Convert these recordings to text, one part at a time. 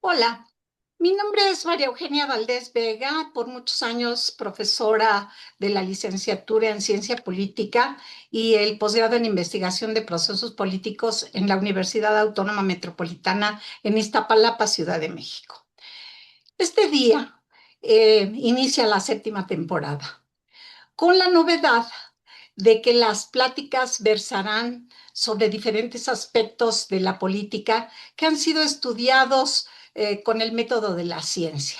Hola, mi nombre es María Eugenia Valdés Vega, por muchos años profesora de la licenciatura en Ciencia Política y el posgrado en Investigación de Procesos Políticos en la Universidad Autónoma Metropolitana en Iztapalapa, Ciudad de México. Este día inicia la séptima temporada, con la novedad de que las pláticas versarán sobre diferentes aspectos de la política que han sido estudiados con el método de la ciencia.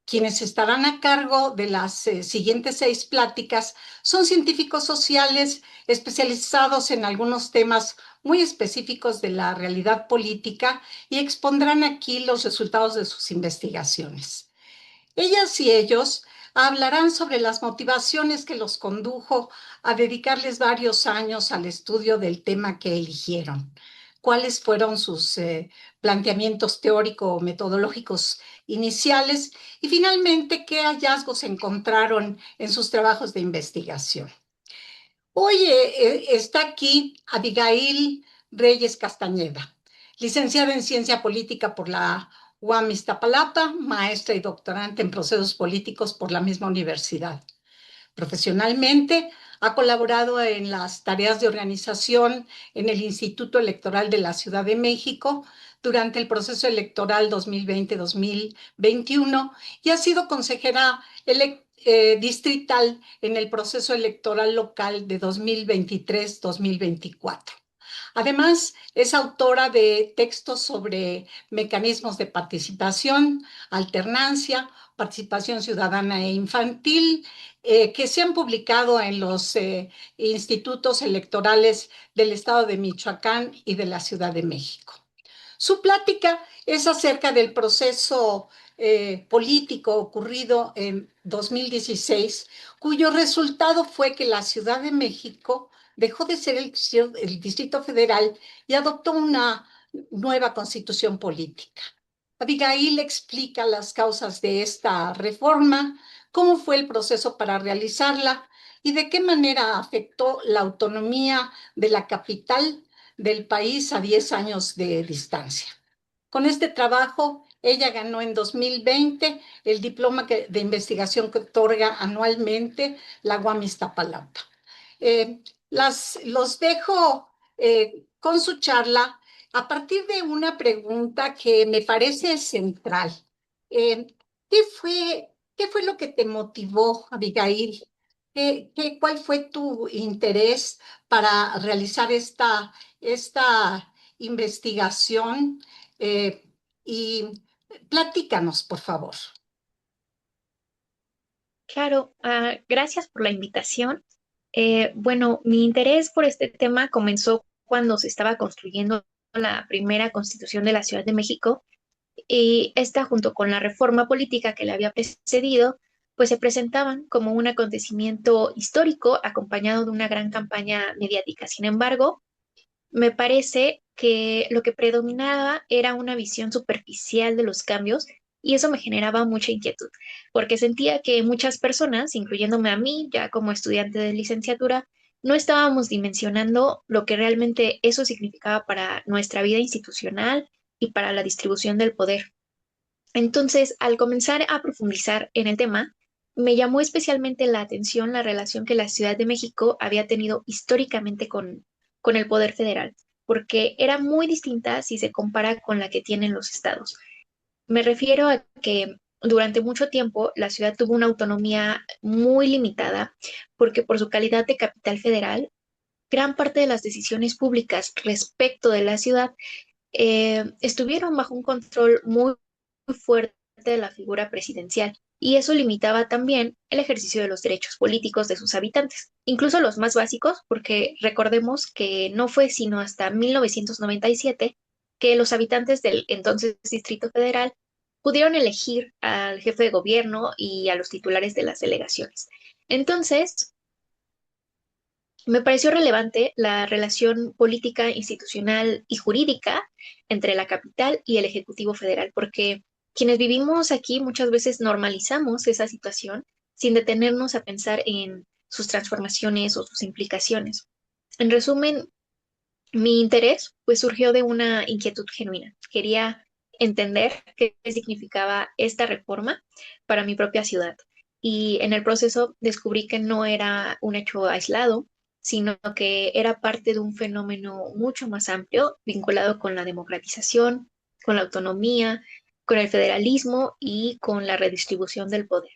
Quienes estarán a cargo de las siguientes 6 pláticas son científicos sociales especializados en algunos temas muy específicos de la realidad política y expondrán aquí los resultados de sus investigaciones. Ellas y ellos hablarán sobre las motivaciones que los condujo a dedicarles varios años al estudio del tema que eligieron, cuáles fueron sus planteamientos teórico-metodológicos iniciales y finalmente qué hallazgos encontraron en sus trabajos de investigación. Hoy está aquí Abigail Reyes Castañeda, licenciada en Ciencia Política por la UAM Iztapalapa, maestra y doctorante en procesos políticos por la misma universidad. Profesionalmente, ha colaborado en las tareas de organización en el Instituto Electoral de la Ciudad de México durante el proceso electoral 2020-2021 y ha sido consejera distrital en el proceso electoral local de 2023-2024. Además, es autora de textos sobre mecanismos de participación, alternancia, participación ciudadana e infantil, que se han publicado en los institutos electorales del estado de Michoacán y de la Ciudad de México. Su plática es acerca del proceso político ocurrido en 2016, cuyo resultado fue que la Ciudad de México dejó de ser el Distrito Federal y adoptó una nueva constitución política. Abigail explica las causas de esta reforma, cómo fue el proceso para realizarla y de qué manera afectó la autonomía de la capital del país a 10 años de distancia. Con este trabajo, ella ganó en 2020 el diploma de investigación que otorga anualmente la UAM Iztapalapa. Eh, los dejo con su charla a partir de una pregunta que me parece central. Eh, qué fue lo que te motivó, Abigail? ¿Cuál fue tu interés para realizar esta investigación? Eh, y platícanos, por favor. Claro, gracias por la invitación. Bueno, mi interés por este tema comenzó cuando se estaba construyendo la primera constitución de la Ciudad de México y esta junto con la reforma política que le había precedido, pues se presentaban como un acontecimiento histórico acompañado de una gran campaña mediática. Sin embargo, me parece que lo que predominaba era una visión superficial de los cambios y eso me generaba mucha inquietud, porque sentía que muchas personas, incluyéndome a mí, ya como estudiante de licenciatura, no estábamos dimensionando lo que realmente eso significaba para nuestra vida institucional y para la distribución del poder. Entonces, al comenzar a profundizar en el tema, me llamó especialmente la atención la relación que la Ciudad de México había tenido históricamente con el poder federal, porque era muy distinta si se compara con la que tienen los estados. Me refiero a que durante mucho tiempo la ciudad tuvo una autonomía muy limitada, porque por su calidad de capital federal, gran parte de las decisiones públicas respecto de la ciudad estuvieron bajo un control muy fuerte de la figura presidencial y eso limitaba también el ejercicio de los derechos políticos de sus habitantes, incluso los más básicos, porque recordemos que no fue sino hasta 1997 que los habitantes del entonces Distrito Federal pudieron elegir al jefe de gobierno y a los titulares de las delegaciones. Entonces, me pareció relevante la relación política, institucional y jurídica entre la capital y el Ejecutivo Federal, porque quienes vivimos aquí muchas veces normalizamos esa situación sin detenernos a pensar en sus transformaciones o sus implicaciones. En resumen, mi interés pues surgió de una inquietud genuina. Quería entender qué significaba esta reforma para mi propia ciudad. Y en el proceso descubrí que no era un hecho aislado, sino que era parte de un fenómeno mucho más amplio vinculado con la democratización, con la autonomía, con el federalismo y con la redistribución del poder.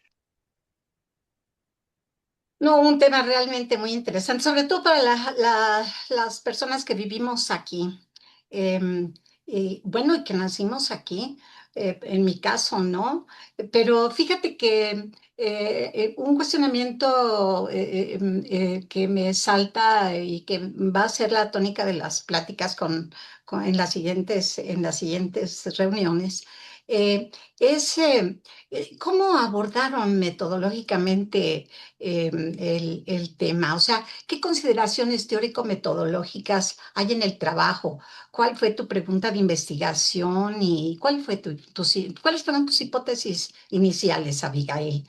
No, un tema realmente muy interesante, sobre todo para las personas que vivimos aquí. Em, y, bueno, y que nacimos aquí, en mi caso, ¿no? Pero fíjate que un cuestionamiento que me salta y que va a ser la tónica de las pláticas en las siguientes reuniones, eh, es cómo abordaron metodológicamente el tema. O sea, ¿qué consideraciones teórico-metodológicas hay en el trabajo? ¿Cuál fue tu pregunta de investigación y cuáles fueron tus hipótesis iniciales, Abigail?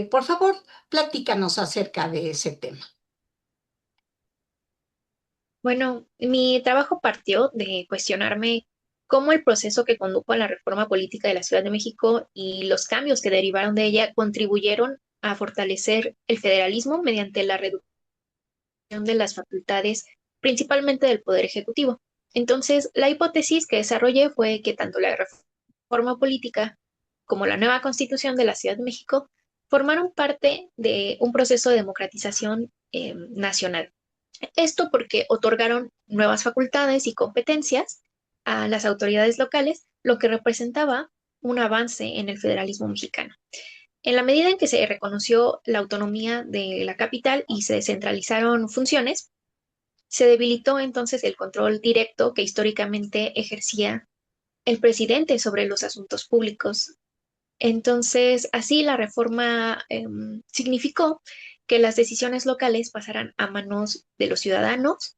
Por favor, platícanos acerca de ese tema. Bueno, mi trabajo partió de cuestionarme cómo el proceso que condujo a la reforma política de la Ciudad de México y los cambios que derivaron de ella contribuyeron a fortalecer el federalismo mediante la reducción de las facultades, principalmente del Poder Ejecutivo. Entonces, la hipótesis que desarrollé fue que tanto la reforma política como la nueva Constitución de la Ciudad de México formaron parte de un proceso de democratización nacional. Esto porque otorgaron nuevas facultades y competencias a las autoridades locales, lo que representaba un avance en el federalismo mexicano. En la medida en que se reconoció la autonomía de la capital y se descentralizaron funciones, se debilitó entonces el control directo que históricamente ejercía el presidente sobre los asuntos públicos. Entonces, así la reforma significó que las decisiones locales pasaran a manos de los ciudadanos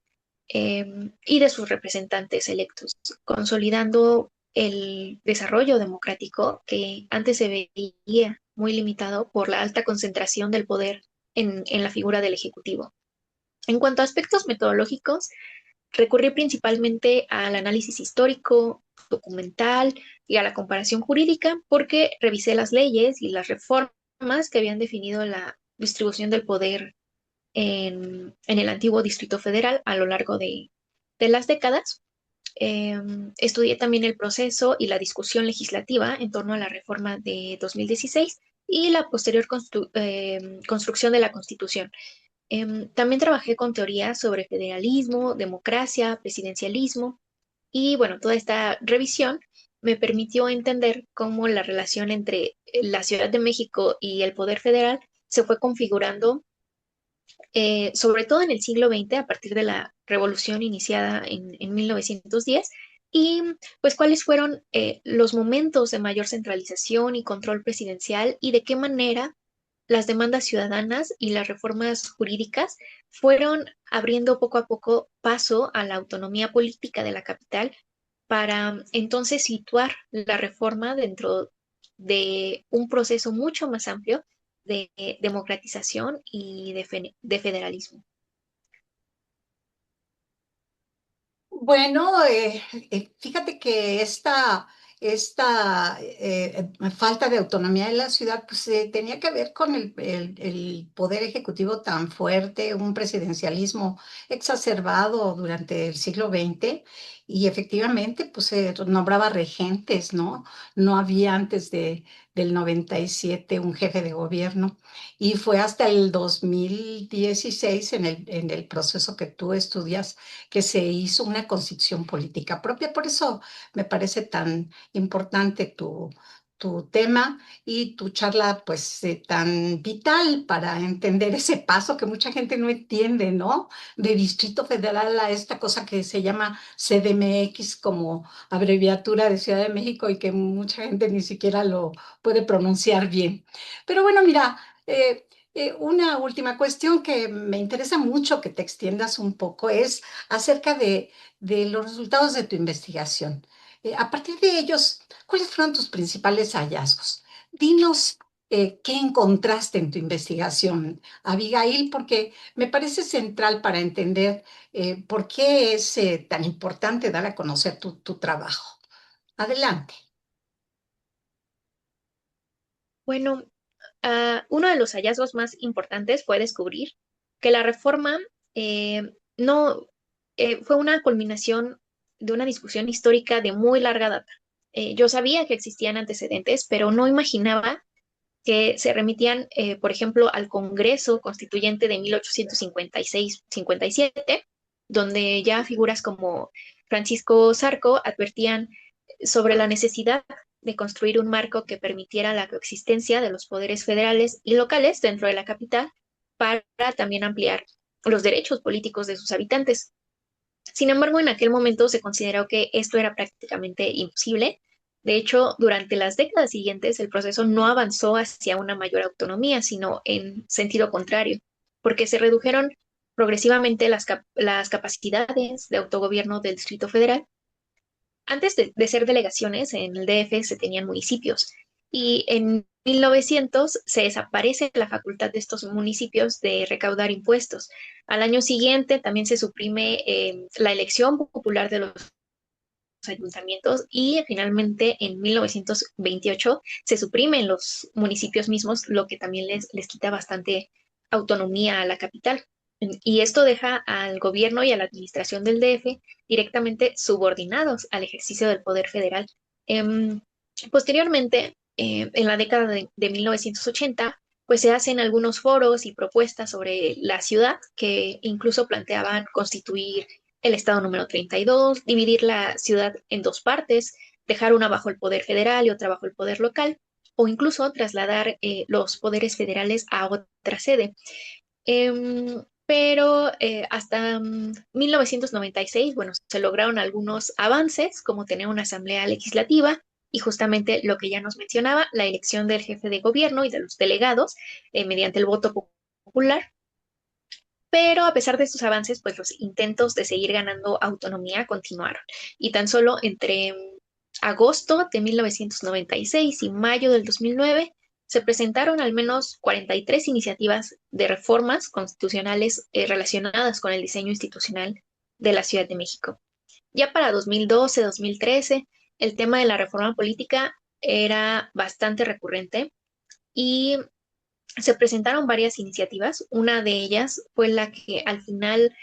y de sus representantes electos, consolidando el desarrollo democrático que antes se veía muy limitado por la alta concentración del poder en la figura del Ejecutivo. En cuanto a aspectos metodológicos, recurrí principalmente al análisis histórico, documental y a la comparación jurídica porque revisé las leyes y las reformas que habían definido la distribución del poder en el antiguo Distrito Federal a lo largo de las décadas. Estudié también el proceso y la discusión legislativa en torno a la reforma de 2016 y la posterior construcción de la Constitución. También trabajé con teorías sobre federalismo, democracia, presidencialismo y bueno, toda esta revisión me permitió entender cómo la relación entre la Ciudad de México y el poder federal se fue configurando, sobre todo en el siglo XX, a partir de la revolución iniciada en 1910, y pues cuáles fueron los momentos de mayor centralización y control presidencial y de qué manera las demandas ciudadanas y las reformas jurídicas fueron abriendo poco a poco paso a la autonomía política de la capital para entonces situar la reforma dentro de un proceso mucho más amplio de democratización y de federalismo. Bueno, fíjate que esta falta de autonomía de la ciudad pues, tenía que ver con el poder ejecutivo tan fuerte, un presidencialismo exacerbado durante el siglo XX y efectivamente pues, se nombraba regentes, ¿no? No había del 97 un jefe de gobierno y fue hasta el 2016 en el proceso que tú estudias que se hizo una constitución política propia. Por eso me parece tan importante tu tema y tu charla, pues, tan vital para entender ese paso que mucha gente no entiende, ¿no? De Distrito Federal a esta cosa que se llama CDMX como abreviatura de Ciudad de México y que mucha gente ni siquiera lo puede pronunciar bien. Pero bueno, mira, una última cuestión que me interesa mucho que te extiendas un poco es acerca de los resultados de tu investigación. A partir de ellos, ¿cuáles fueron tus principales hallazgos? Dinos qué encontraste en tu investigación, Abigail, porque me parece central para entender por qué es tan importante dar a conocer tu trabajo. Adelante. Bueno, uno de los hallazgos más importantes fue descubrir que la reforma no fue una culminación de una discusión histórica de muy larga data. Yo sabía que existían antecedentes, pero no imaginaba que se remitían, por ejemplo, al Congreso Constituyente de 1856-57, donde ya figuras como Francisco Zarco advertían sobre la necesidad de construir un marco que permitiera la coexistencia de los poderes federales y locales dentro de la capital para también ampliar los derechos políticos de sus habitantes. Sin embargo, en aquel momento se consideró que esto era prácticamente imposible. De hecho, durante las décadas siguientes, el proceso no avanzó hacia una mayor autonomía, sino en sentido contrario, porque se redujeron progresivamente las capacidades de autogobierno del Distrito Federal. Antes de ser delegaciones, en el DF se tenían municipios y en 1900 se desaparece la facultad de estos municipios de recaudar impuestos. Al año siguiente también se suprime la elección popular de los ayuntamientos y finalmente en 1928 se suprimen los municipios mismos, lo que también les quita bastante autonomía a la capital. Y esto deja al gobierno y a la administración del DF directamente subordinados al ejercicio del poder federal. Em, Posteriormente, en la década de 1980, pues se hacen algunos foros y propuestas sobre la ciudad que incluso planteaban constituir el estado número 32, dividir la ciudad en dos partes, dejar una bajo el poder federal y otra bajo el poder local, o incluso trasladar los poderes federales a otra sede. Pero hasta 1996, bueno, se lograron algunos avances, como tener una asamblea legislativa y justamente lo que ya nos mencionaba, la elección del jefe de gobierno y de los delegados mediante el voto popular. Pero a pesar de estos avances, pues los intentos de seguir ganando autonomía continuaron. Y tan solo entre agosto de 1996 y mayo del 2009 se presentaron al menos 43 iniciativas de reformas constitucionales relacionadas con el diseño institucional de la Ciudad de México. Ya para 2012-2013, el tema de la reforma política era bastante recurrente y se presentaron varias iniciativas. Una de ellas fue la que al final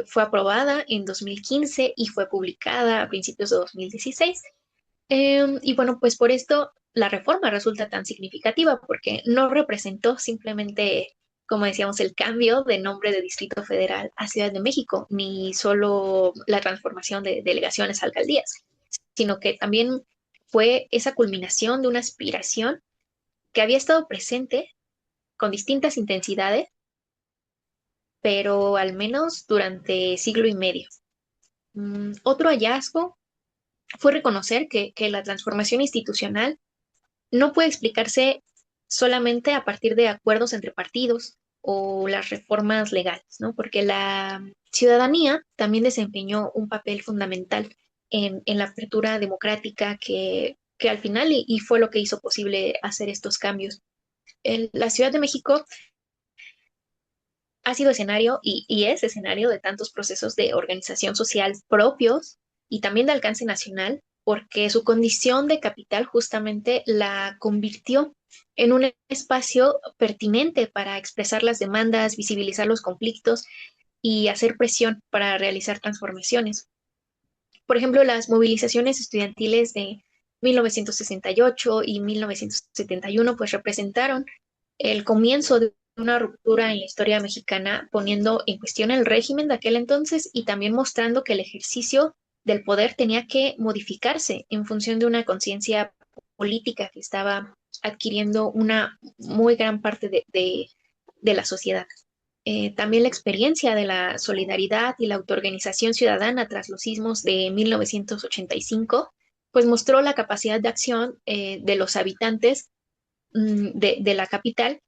fue aprobada en 2015 y fue publicada a principios de 2016. Y bueno, pues por esto la reforma resulta tan significativa porque no representó simplemente, como decíamos, el cambio de nombre de Distrito Federal a Ciudad de México, ni solo la transformación de delegaciones a alcaldías, sino que también fue esa culminación de una aspiración que había estado presente con distintas intensidades, pero al menos durante siglo y medio. Otro hallazgo fue reconocer que la transformación institucional no puede explicarse solamente a partir de acuerdos entre partidos o las reformas legales, ¿no? Porque la ciudadanía también desempeñó un papel fundamental en la apertura democrática que al final y fue lo que hizo posible hacer estos cambios. La Ciudad de México ha sido escenario y es escenario de tantos procesos de organización social propios y también de alcance nacional, porque su condición de capital justamente la convirtió en un espacio pertinente para expresar las demandas, visibilizar los conflictos y hacer presión para realizar transformaciones. Por ejemplo, las movilizaciones estudiantiles de 1968 y 1971 pues representaron el comienzo de una ruptura en la historia mexicana, poniendo en cuestión el régimen de aquel entonces y también mostrando que el ejercicio del poder tenía que modificarse en función de una conciencia política que estaba adquiriendo una muy gran parte de la sociedad. También la experiencia de la solidaridad y la autoorganización ciudadana tras los sismos de 1985, pues mostró la capacidad de acción de los habitantes de la capital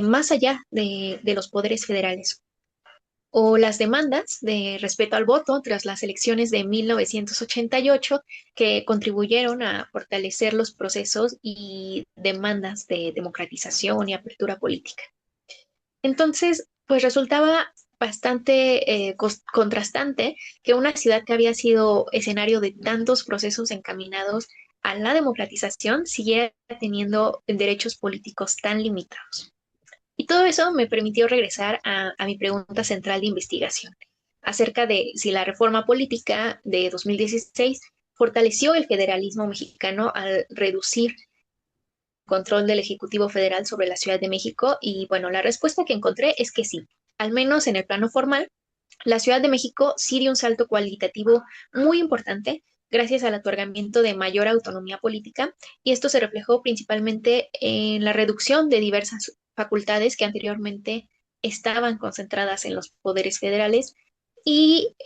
más allá de los poderes federales. O las demandas de respeto al voto tras las elecciones de 1988 que contribuyeron a fortalecer los procesos y demandas de democratización y apertura política. Entonces, pues resultaba bastante contrastante que una ciudad que había sido escenario de tantos procesos encaminados a la democratización siguiera teniendo derechos políticos tan limitados. Y todo eso me permitió regresar a mi pregunta central de investigación acerca de si la reforma política de 2016 fortaleció el federalismo mexicano al reducir el control del Ejecutivo Federal sobre la Ciudad de México. Y bueno, la respuesta que encontré es que sí, al menos en el plano formal, la Ciudad de México sí dio un salto cualitativo muy importante gracias al otorgamiento de mayor autonomía política, y esto se reflejó principalmente en la reducción de diversas facultades que anteriormente estaban concentradas en los poderes federales, y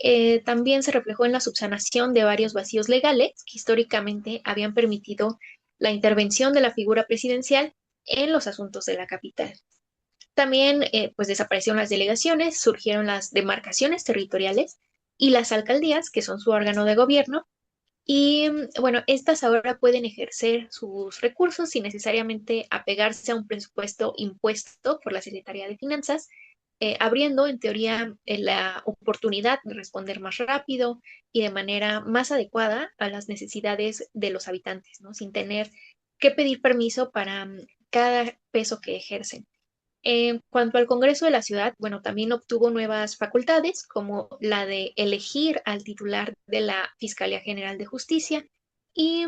también se reflejó en la subsanación de varios vacíos legales que históricamente habían permitido la intervención de la figura presidencial en los asuntos de la capital. También pues desaparecieron las delegaciones, surgieron las demarcaciones territoriales y las alcaldías, que son su órgano de gobierno. Y bueno, estas ahora pueden ejercer sus recursos sin necesariamente apegarse a un presupuesto impuesto por la Secretaría de Finanzas, abriendo en teoría la oportunidad de responder más rápido y de manera más adecuada a las necesidades de los habitantes, ¿no? Sin tener que pedir permiso para cada peso que ejercen. En cuanto al Congreso de la Ciudad, bueno, también obtuvo nuevas facultades, como la de elegir al titular de la Fiscalía General de Justicia, y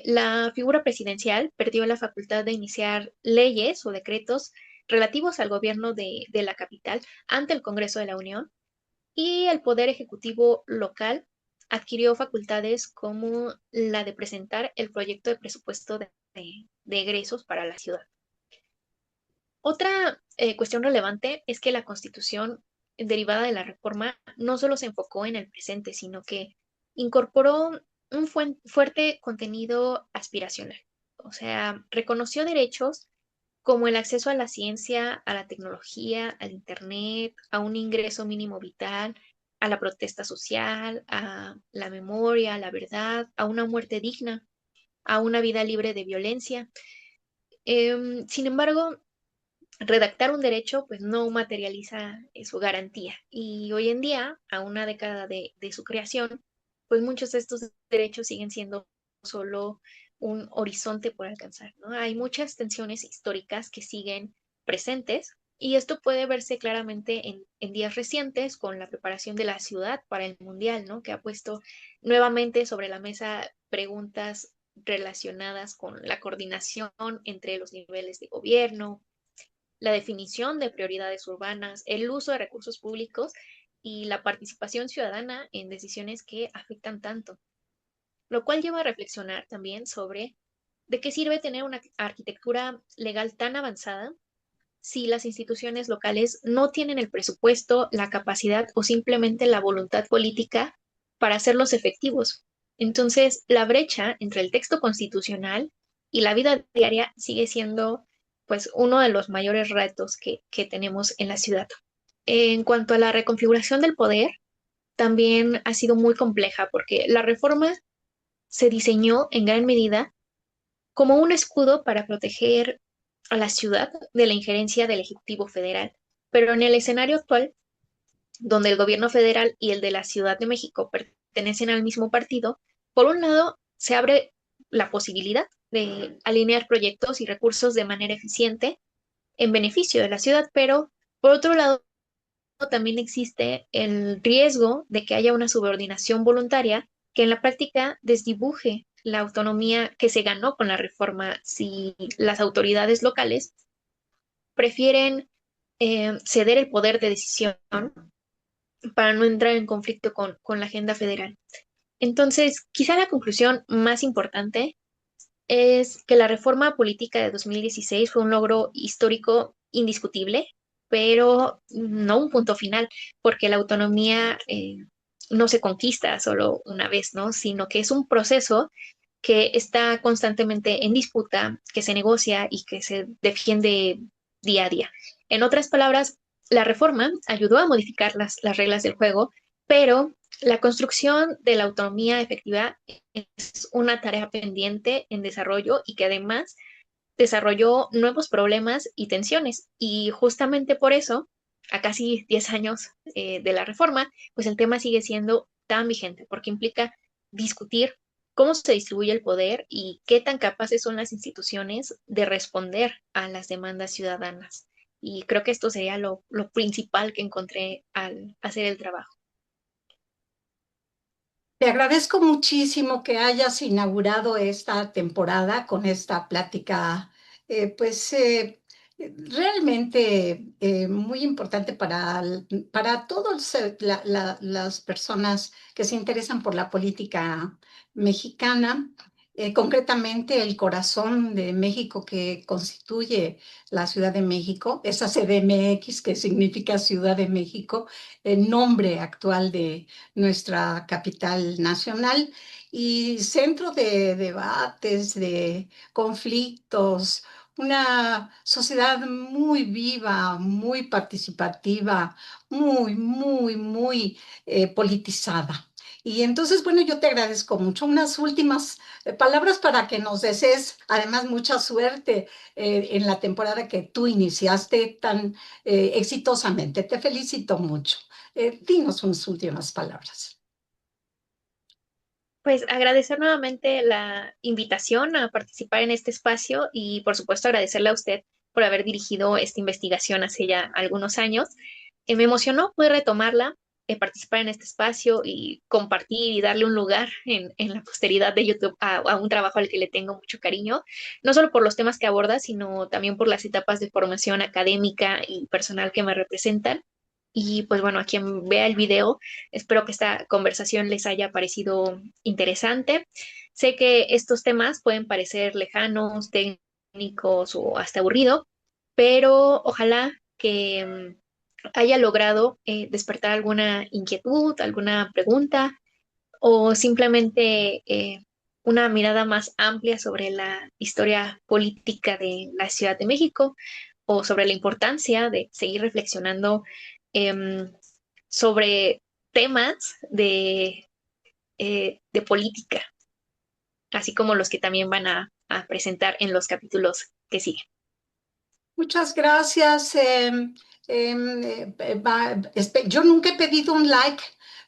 la figura presidencial perdió la facultad de iniciar leyes o decretos relativos al gobierno de la capital ante el Congreso de la Unión, y el Poder Ejecutivo local adquirió facultades como la de presentar el proyecto de presupuesto de egresos para la ciudad. Otra cuestión relevante es que la Constitución derivada de la reforma no solo se enfocó en el presente, sino que incorporó un fuerte contenido aspiracional. O sea, reconoció derechos como el acceso a la ciencia, a la tecnología, al Internet, a un ingreso mínimo vital, a la protesta social, a la memoria, a la verdad, a una muerte digna, a una vida libre de violencia. Sin embargo, redactar un derecho pues no materializa su garantía, y hoy en día, a una década de su creación, pues muchos de estos derechos siguen siendo solo un horizonte por alcanzar, ¿no? Hay muchas tensiones históricas que siguen presentes, y esto puede verse claramente en días recientes con la preparación de la ciudad para el Mundial, ¿no? Que ha puesto nuevamente sobre la mesa preguntas relacionadas con la coordinación entre los niveles de gobierno, la definición de prioridades urbanas, el uso de recursos públicos y la participación ciudadana en decisiones que afectan tanto, lo cual lleva a reflexionar también sobre de qué sirve tener una arquitectura legal tan avanzada si las instituciones locales no tienen el presupuesto, la capacidad o simplemente la voluntad política para hacerlos efectivos. Entonces, la brecha entre el texto constitucional y la vida diaria sigue siendo pues uno de los mayores retos que tenemos en la ciudad. En cuanto a la reconfiguración del poder, también ha sido muy compleja porque la reforma se diseñó en gran medida como un escudo para proteger a la ciudad de la injerencia del Ejecutivo Federal. Pero en el escenario actual, donde el gobierno federal y el de la Ciudad de México pertenecen al mismo partido, por un lado se abre la posibilidad de alinear proyectos y recursos de manera eficiente en beneficio de la ciudad, pero por otro lado también existe el riesgo de que haya una subordinación voluntaria que en la práctica desdibuje la autonomía que se ganó con la reforma si las autoridades locales prefieren ceder el poder de decisión para no entrar en conflicto con la agenda federal. Entonces, quizá la conclusión más importante es que la reforma política de 2016 fue un logro histórico indiscutible, pero no un punto final, porque la autonomía no se conquista solo una vez, ¿no? Sino que es un proceso que está constantemente en disputa, que se negocia y que se defiende día a día. En otras palabras, la reforma ayudó a modificar las reglas del juego, pero la construcción de la autonomía efectiva es una tarea pendiente en desarrollo y que además desarrolló nuevos problemas y tensiones. Y justamente por eso, a casi 10 años de la reforma, pues el tema sigue siendo tan vigente, porque implica discutir cómo se distribuye el poder y qué tan capaces son las instituciones de responder a las demandas ciudadanas. Y creo que esto sería lo principal que encontré al hacer el trabajo. Te agradezco muchísimo que hayas inaugurado esta temporada con esta plática, pues realmente muy importante para todas las personas que se interesan por la política mexicana, concretamente el corazón de México que constituye la Ciudad de México, esa CDMX que significa Ciudad de México, el nombre actual de nuestra capital nacional y centro de debates, de conflictos, una sociedad muy viva, muy participativa, muy politizada. Y entonces, bueno, yo te agradezco mucho. Unas últimas palabras para que nos desees, además, mucha suerte en la temporada que tú iniciaste tan exitosamente. Te felicito mucho. Dinos unas últimas palabras. Pues agradecer nuevamente la invitación a participar en este espacio y por supuesto agradecerle a usted por haber dirigido esta investigación hace ya algunos años. Me emocionó poder retomarla, participar en este espacio y compartir y darle un lugar en la posteridad de YouTube a un trabajo al que le tengo mucho cariño, no solo por los temas que aborda, sino también por las etapas de formación académica y personal que me representan. Y pues bueno, a quien vea el video, espero que esta conversación les haya parecido interesante. Sé que estos temas pueden parecer lejanos, técnicos o hasta aburridos, pero ojalá que haya logrado despertar alguna inquietud, alguna pregunta o simplemente una mirada más amplia sobre la historia política de la Ciudad de México o sobre la importancia de seguir reflexionando em, sobre temas de política, así como los que también van a presentar en los capítulos que siguen. Muchas gracias. Yo nunca he pedido un like,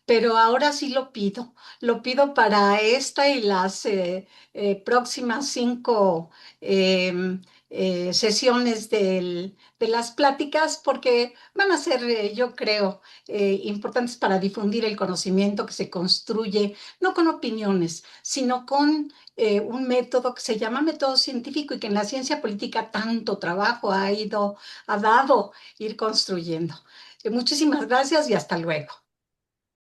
pero ahora sí lo pido. Lo pido para esta y las próximas 5 em, sesiones de las pláticas, porque van a ser, yo creo, importantes para difundir el conocimiento que se construye, no con opiniones, sino con un método que se llama método científico y que en la ciencia política tanto trabajo ha dado ir construyendo. Muchísimas gracias y hasta luego.